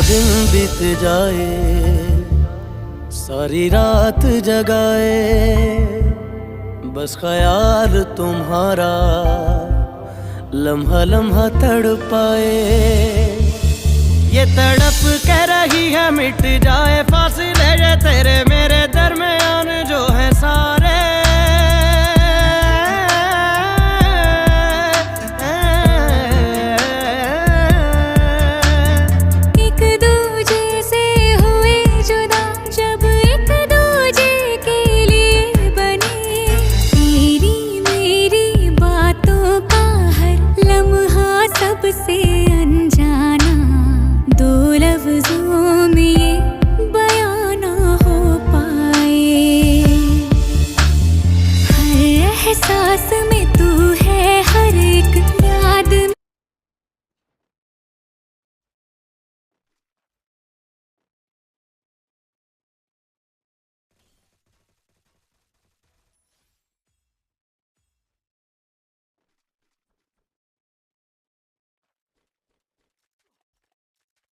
दिन बीत जाए, सारी रात जगाए, बस ख्याल तुम्हारा लम्हा लम्हा तड़पाए। ये तड़प कह रही है मिट जाए फासले, ये तेरे मेरे दरमियान जो है सारे